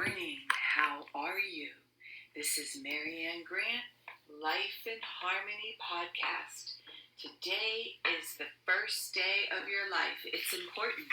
morning. How are you? This is Marianne Grant, Life in Harmony podcast. Today is the first day of your life. It's important.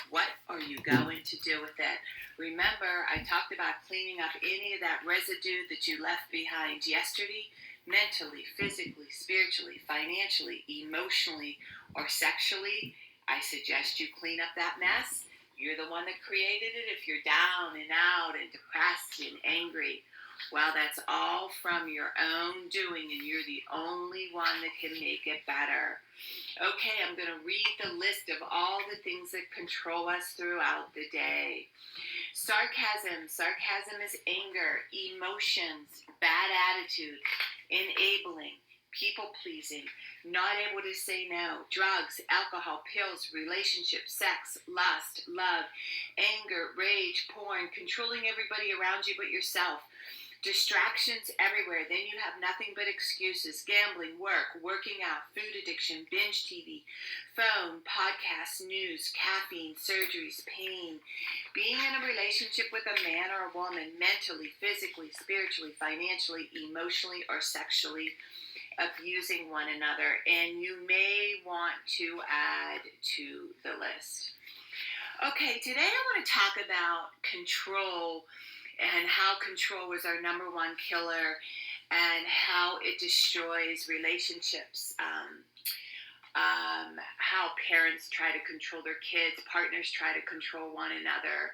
What are you going to do with it? Remember, I talked about cleaning up any of that residue that you left behind yesterday, mentally, physically, spiritually, financially, emotionally, or sexually. I suggest you clean up that mess. You're the one that created it. If you're down and out and depressed and angry, well, that's all from your own doing, and you're the only one that can make it better. Okay, I'm going to read the list of all the things that control us throughout the day. Sarcasm. Sarcasm is anger, emotions, bad attitude, enabling, people-pleasing, not able to say no, drugs, alcohol, pills, relationships, sex, lust, love, anger, rage, porn, controlling everybody around you but yourself, distractions everywhere. Then you have nothing but excuses, gambling, work, working out, food addiction, binge TV, phone, podcasts, news, caffeine, surgeries, pain, being in a relationship with a man or a woman, mentally, physically, spiritually, financially, emotionally, or sexually, abusing one another, and you may want to add to the list. Okay, today I want to talk about control and how control is our number one killer and how it destroys relationships. How parents try to control their kids, partners try to control one another,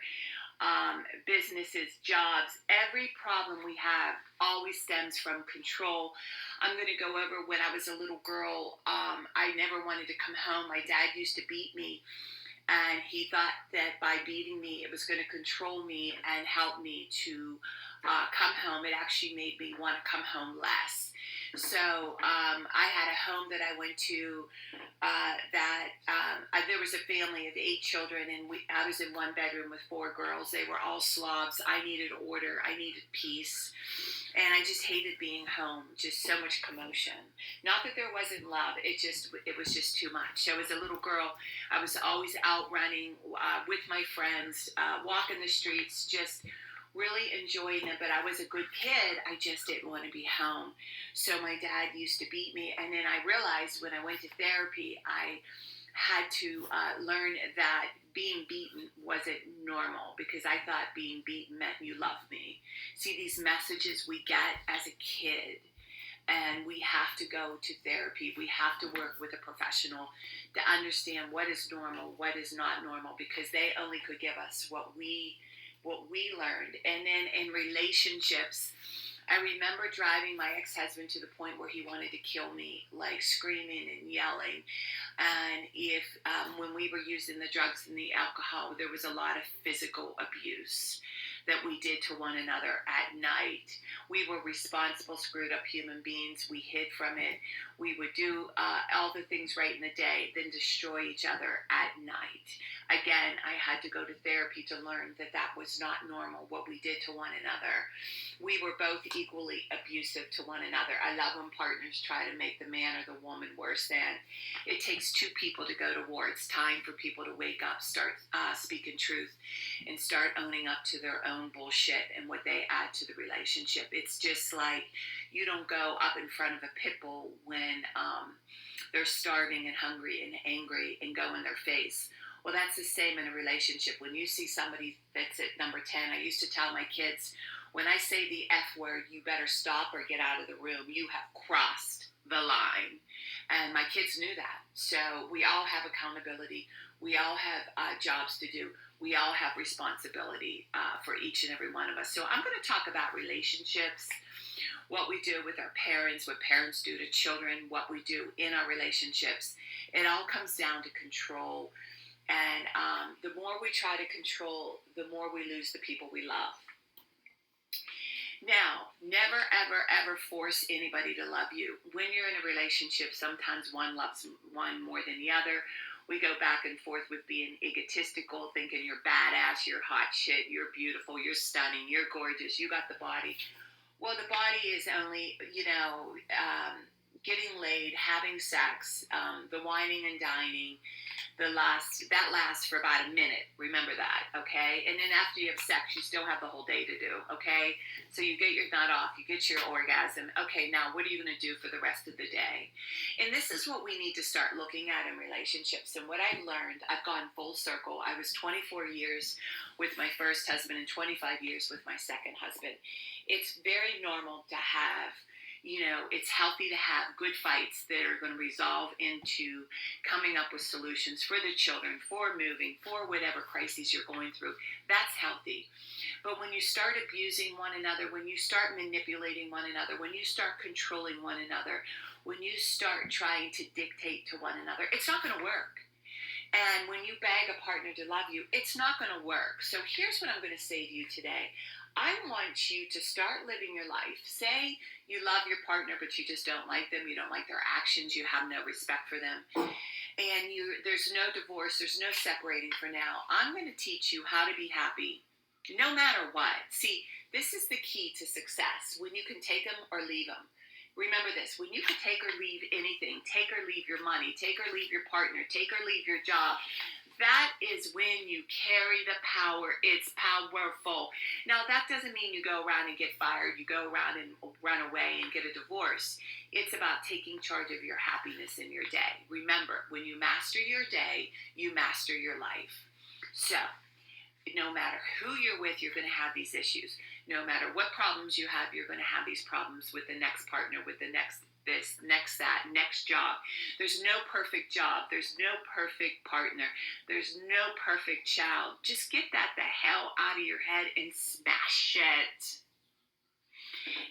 businesses, jobs. Every problem we have always stems from control. I'm going to go over when I was a little girl. I never wanted to come home. My dad used to beat me, and he thought that by beating me, it was going to control me and help me to come home. It actually made me want to come home less. So I had a home that I went to there was a family of 8 children, and I was in one bedroom with 4 girls. They were all Slavs. I needed order. I needed peace. And I just hated being home. Just so much commotion. Not that there wasn't love. It was just too much. So as a little girl, I was always out running with my friends, walking the streets, just really enjoying it. But I was a good kid. I just didn't want to be home. So my dad used to beat me. And then I realized when I went to therapy, I had to learn that being beaten wasn't normal, because I thought being beaten meant you loved me. See, these messages we get as a kid, and we have to go to therapy. We have to work with a professional to understand what is normal, what is not normal, because they only could give us what we learned. And then in relationships, I remember driving my ex-husband to the point where he wanted to kill me, like screaming and yelling. And when we were using the drugs and the alcohol, there was a lot of physical abuse that we did to one another at night. We were responsible, screwed up human beings. We hid from it. We would do all the things right in the day, then destroy each other at night. Again, I had to go to therapy to learn that that was not normal, what we did to one another. We were both equally abusive to one another. I love when partners try to make the man or the woman worse than. It takes 2 people to go to war. It's time for people to wake up, start speaking truth, and start owning up to their own bullshit and what they add to the relationship. It's just like you don't go up in front of a pit bull when they're starving and hungry and angry and go in their face. Well, that's the same in a relationship. When you see somebody that's at number 10, I used to tell my kids, when I say the F word, you better stop or get out of the room. You have crossed the line. And my kids knew that. So we all have accountability. We all have jobs to do. We all have responsibility for each and every one of us. So I'm going to talk about relationships, what we do with our parents, what parents do to children, what we do in our relationships. It all comes down to control. And the more we try to control, the more we lose the people we love. Now, never, ever, ever force anybody to love you. When you're in a relationship, sometimes one loves one more than the other. We go back and forth with being egotistical, thinking you're badass, you're hot shit, you're beautiful, you're stunning, you're gorgeous, you got the body. Well, the body is only, getting laid, having sex, the whining and dining, that lasts for about a minute. Remember that, okay? And then after you have sex, you still have the whole day to do, okay? So you get your nut off, you get your orgasm. Okay, now what are you going to do for the rest of the day? And this is what we need to start looking at in relationships. And what I've learned, I've gone full circle. I was 24 years with my first husband and 25 years with my second husband. It's very normal to have, it's healthy to have good fights that are going to resolve into coming up with solutions for the children, for moving, for whatever crises you're going through. That's healthy. But when you start abusing one another, when you start manipulating one another, when you start controlling one another, when you start trying to dictate to one another, it's not going to work. And when you beg a partner to love you, it's not going to work. So here's what I'm going to say to you today. I want you to start living your life. Say you love your partner, but you just don't like them. You don't like their actions. You have no respect for them. And there's no divorce. There's no separating for now. I'm going to teach you how to be happy no matter what. See, this is the key to success. When you can take them or leave them. Remember this, when you can take or leave anything, take or leave your money, take or leave your partner, take or leave your job, that is when you carry the power. It's powerful. Now, that doesn't mean you go around and get fired, you go around and run away and get a divorce. It's about taking charge of your happiness in your day. Remember, when you master your day, you master your life. So, no matter who you're with, you're going to have these issues. No matter what problems you have, you're going to have these problems with the next partner, with the next this, next that, next job. There's no perfect job. There's no perfect partner. There's no perfect child. Just get that the hell out of your head and smash it.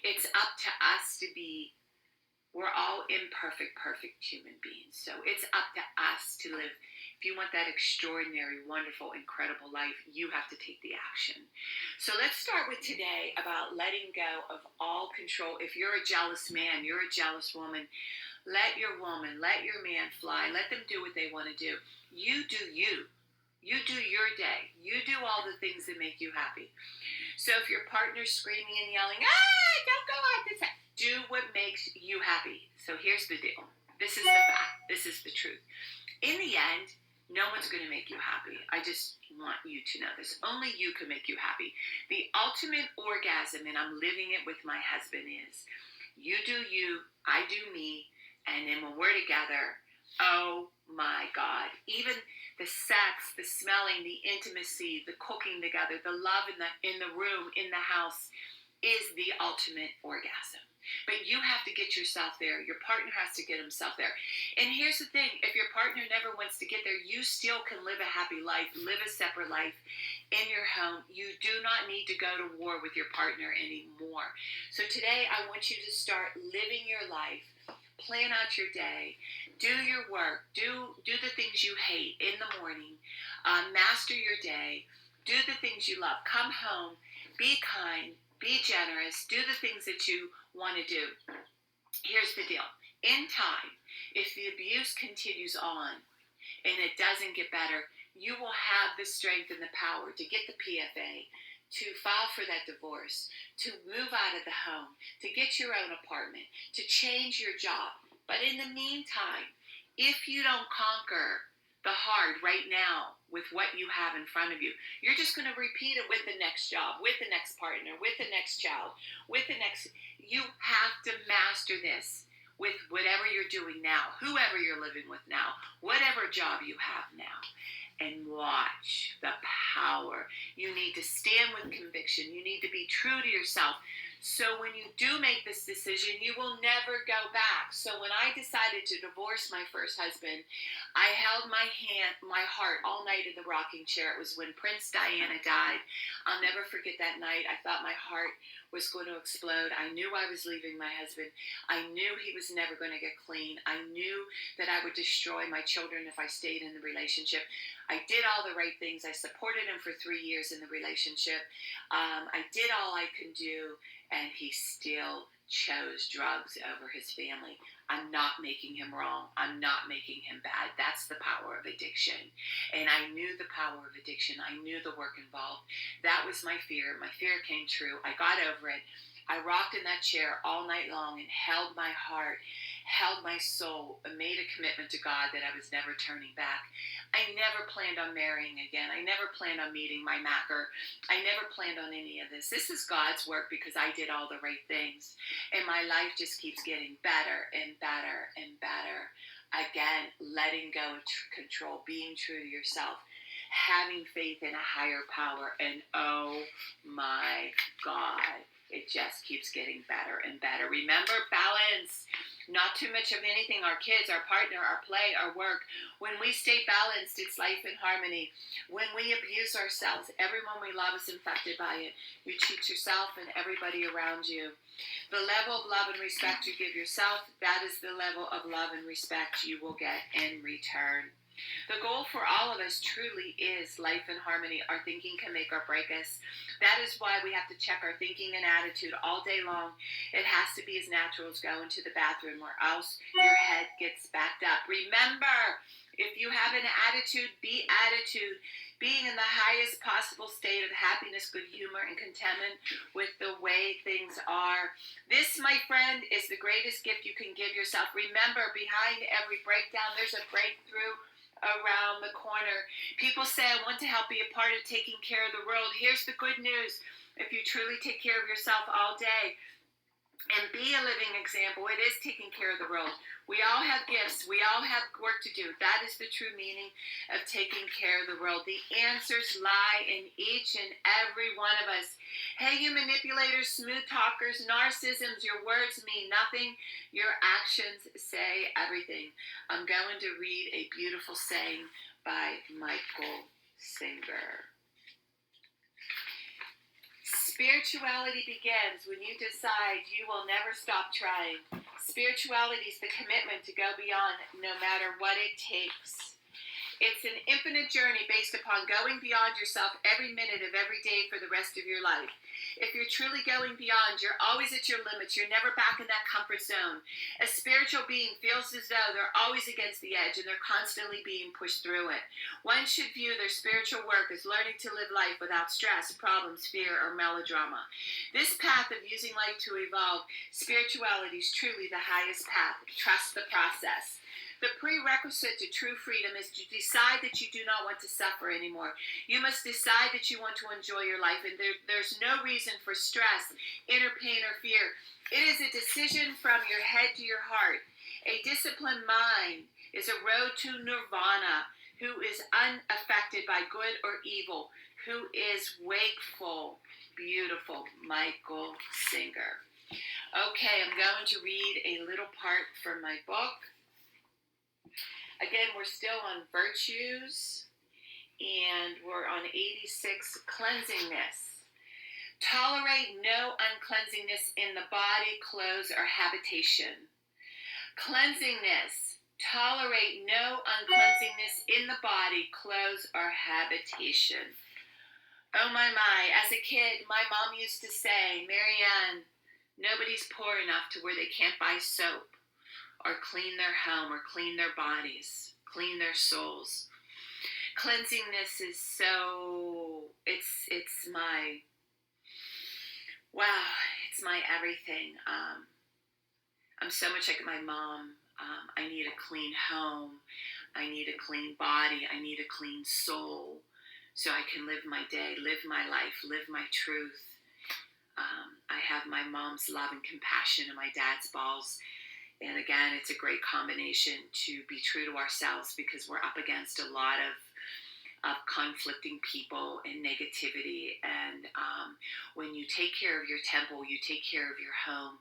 It's up to us to be, we're all imperfect, perfect human beings. So it's up to us to live. If you want that extraordinary, wonderful, incredible life, you have to take the action. So let's start with today about letting go of all control. If you're a jealous man, you're a jealous woman, let your woman, let your man fly. Let them do what they want to do. You do you. You do your day. You do all the things that make you happy. So if your partner's screaming and yelling, don't go out this way, do what makes you happy. So here's the deal. This is the fact. This is the truth. In the end, no one's going to make you happy. I just want you to know this. Only you can make you happy. The ultimate orgasm, and I'm living it with my husband, is you do you, I do me, and then when we're together, oh my God. Even the sex, the smelling, the intimacy, the cooking together, the love in the room, in the house, is the ultimate orgasm. But you have to get yourself there. Your partner has to get himself there. And here's the thing. If your partner never wants to get there, you still can live a happy life, live a separate life in your home. You do not need to go to war with your partner anymore. So today, I want you to start living your life. Plan out your day. Do your work. Do the things you hate in the morning. Master your day. Do the things you love. Come home. Be kind. Be generous. Do the things that you want to do. Here's the deal. In time, if the abuse continues on and it doesn't get better, you will have the strength and the power to get the PFA, to file for that divorce, to move out of the home, to get your own apartment, to change your job. But in the meantime, if you don't conquer the hard right now with what you have in front of you, you're just going to repeat it with the next job, with the next partner, with the next child, with the next. You have to master this with whatever you're doing now, whoever you're living with now, whatever job you have now. And watch the power. You need to stand with conviction. You need to be true to yourself. So when you do make this decision, you will never go back. So when I decided to divorce my first husband, I held my heart all night in the rocking chair. It was when Prince Diana died. I'll never forget that night. I thought my heart was going to explode. I knew I was leaving my husband. I knew he was never going to get clean. I knew that I would destroy my children if I stayed in the relationship. I did all the right things. I supported him for 3 years in the relationship. I did all I could do, and he still chose drugs over his family. I'm not making him wrong. I'm not making him bad. That's the power of addiction. And I knew the power of addiction. I knew the work involved. That was my fear. My fear came true. I got over it. I rocked in that chair all night long and held my heart. held my soul, and made a commitment to God that I was never turning back. I never planned on marrying again. I never planned on meeting my macker. I never planned on any of this. This is God's work because I did all the right things. And my life just keeps getting better and better and better. Again, letting go of control, being true to yourself, having faith in a higher power, and oh my God, it just keeps getting better and better. Remember, balance. Not too much of anything, our kids, our partner, our play, our work. When we stay balanced, it's life in harmony. When we abuse ourselves, everyone we love is infected by it. You cheat yourself and everybody around you. The level of love and respect you give yourself, that is the level of love and respect you will get in return. The goal for all of us truly is life in harmony. Our thinking can make or break us. That is why we have to check our thinking and attitude all day long. It has to be as natural as going to the bathroom, or else your head gets backed up. Remember, if you have an attitude, be attitude. Being in the highest possible state of happiness, good humor, and contentment with the way things are. This, my friend, is the greatest gift you can give yourself. Remember, behind every breakdown, there's a breakthrough around the corner. People say, I want to help be a part of taking care of the world. Here's the good news. If you truly take care of yourself all day and be a living example, it is taking care of the world. We all have gifts. We all have work to do. That is the true meaning of taking care of the world. The answers lie in each and every one of us. Hey, you manipulators, smooth talkers, narcissisms, your words mean nothing. Your actions say everything. I'm going to read a beautiful saying by Michael Singer. Spirituality begins when you decide you will never stop trying. Spirituality is the commitment to go beyond no matter what it takes. It's an infinite journey based upon going beyond yourself every minute of every day for the rest of your life. If you're truly going beyond, you're always at your limits. You're never back in that comfort zone. A spiritual being feels as though they're always against the edge and they're constantly being pushed through it. One should view their spiritual work as learning to live life without stress, problems, fear, or melodrama. This path of using life to evolve, spirituality is truly the highest path. Trust the process. The prerequisite to true freedom is to decide that you do not want to suffer anymore. You must decide that you want to enjoy your life, and there's no reason for stress, inner pain, or fear. It is a decision from your head to your heart. A disciplined mind is a road to nirvana, who is unaffected by good or evil, who is wakeful. Beautiful, Michael Singer. Okay, I'm going to read a little part from my book. Again, we're still on virtues, and we're on 86, cleansingness. Tolerate no uncleansingness in the body, clothes, or habitation. Cleansingness. Tolerate no uncleansingness in the body, clothes, or habitation. Oh my, as a kid, my mom used to say, Marianne, nobody's poor enough to where they can't buy soap, or clean their home, or clean their bodies, clean their souls. Cleansingness is so, it's my, wow, it's my everything. I'm so much like my mom. I need a clean home. I need a clean body. I need a clean soul so I can live my day, live my life, live my truth. I have my mom's love and compassion and my dad's balls. And again, it's a great combination to be true to ourselves because we're up against a lot of conflicting people and negativity. And when you take care of your temple, you take care of your home,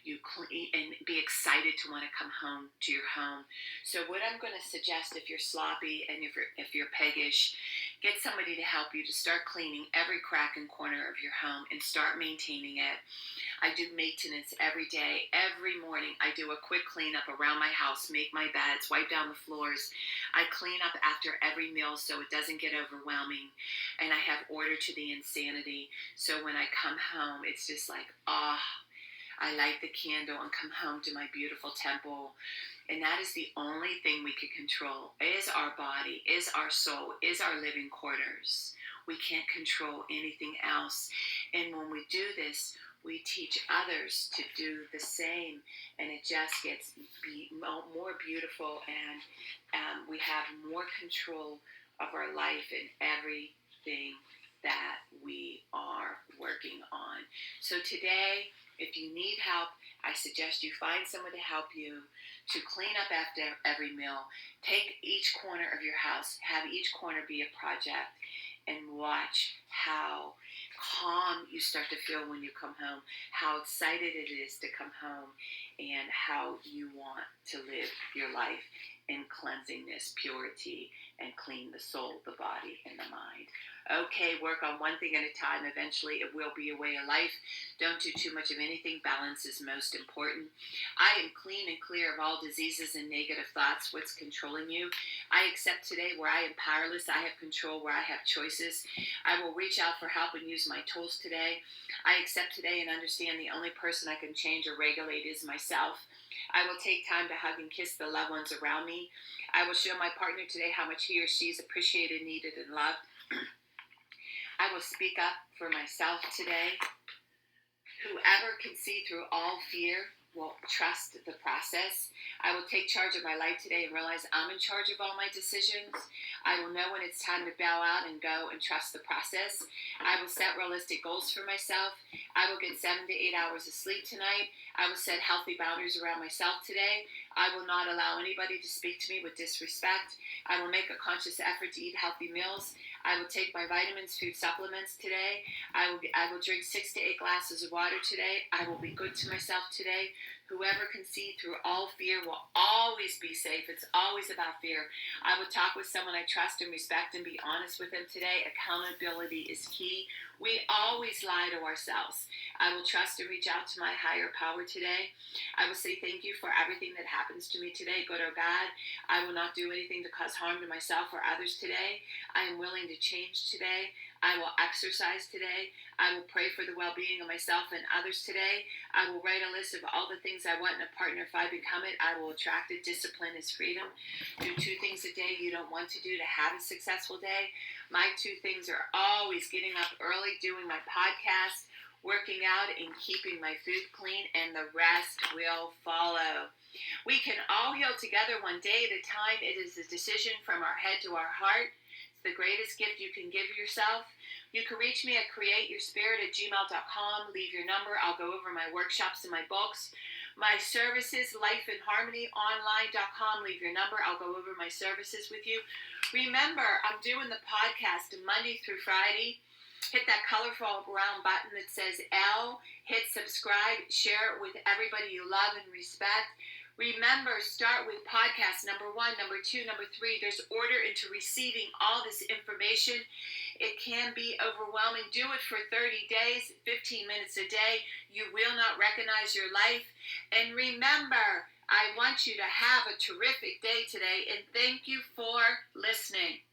you clean and be excited to want to come home to your home. So what I'm going to suggest, if you're sloppy and if you're peggish, get somebody to help you to start cleaning every crack and corner of your home and start maintaining it. I do maintenance every day. Every morning I do a quick cleanup around my house, make my beds, wipe down the floors. I clean up after every meal so it doesn't get overwhelming. And I have order to the insanity. So when I come home, it's just like, I light the candle and come home to my beautiful temple. And that is the only thing we can control, is our body, is our soul, is our living quarters. We can't control anything else. And when we do this, we teach others to do the same, and it just gets more beautiful, and we have more control of our life in everything that we are working on. So today, if you need help, I suggest you find someone to help you to clean up after every meal. Take each corner of your house, have each corner be a project, and watch how calm you start to feel when you come home, how excited it is to come home, and how you want to live your life in cleansingness, purity, and clean the soul, the body, and the mind. Okay, work on one thing at a time. Eventually, it will be a way of life. Don't do too much of anything. Balance is most important. I am clean and clear of all diseases and negative thoughts. What's controlling you? I accept today where I am powerless. I have control where I have choices. I will reach out for help and use my tools today. I accept today and understand the only person I can change or regulate is myself. I will take time to hug and kiss the loved ones around me. I will show my partner today how much he or she is appreciated, needed, and loved. I will speak up for myself today. Whoever can see through all fear will trust the process. I will take charge of my life today and realize I'm in charge of all my decisions. I will know when it's time to bow out and go and trust the process. I will set realistic goals for myself. I will get 7 to 8 hours of sleep tonight. I will set healthy boundaries around myself today. I will not allow anybody to speak to me with disrespect. I will make a conscious effort to eat healthy meals. I will take my vitamins, food supplements today. I will drink 6 to 8 glasses of water today. I will be good to myself today. Whoever can see through all fear will always be safe. It's always about fear. I will talk with someone I trust and respect and be honest with them today. Accountability is key. We always lie to ourselves. I will trust and reach out to my higher power today. I will say thank you for everything that happens to me today, good or bad. I will not do anything to cause harm to myself or others today. I am willing to change today. I will exercise today. I will pray for the well-being of myself and others today. I will write a list of all the things I want in a partner. If I become it, I will attract it. Discipline is freedom. Do 2 things a day you don't want to do to have a successful day. My 2 things are always getting up early, doing my podcast, working out, and keeping my food clean, and the rest will follow. We can all heal together one day at a time. It is a decision from our head to our heart. It's the greatest gift you can give yourself. You can reach me at createyourspirit@gmail.com. Leave your number. I'll go over my workshops and my books. My services, lifeinharmonyonline.com. Leave your number. I'll go over my services with you. Remember, I'm doing the podcast Monday through Friday. Hit that colorful round button that says L. Hit subscribe. Share it with everybody you love and respect. Remember, start with podcast number 1, number 2, number 3. There's order into receiving all this information. It can be overwhelming. Do it for 30 days, 15 minutes a day. You will not recognize your life. And remember, I want you to have a terrific day today, and thank you for listening.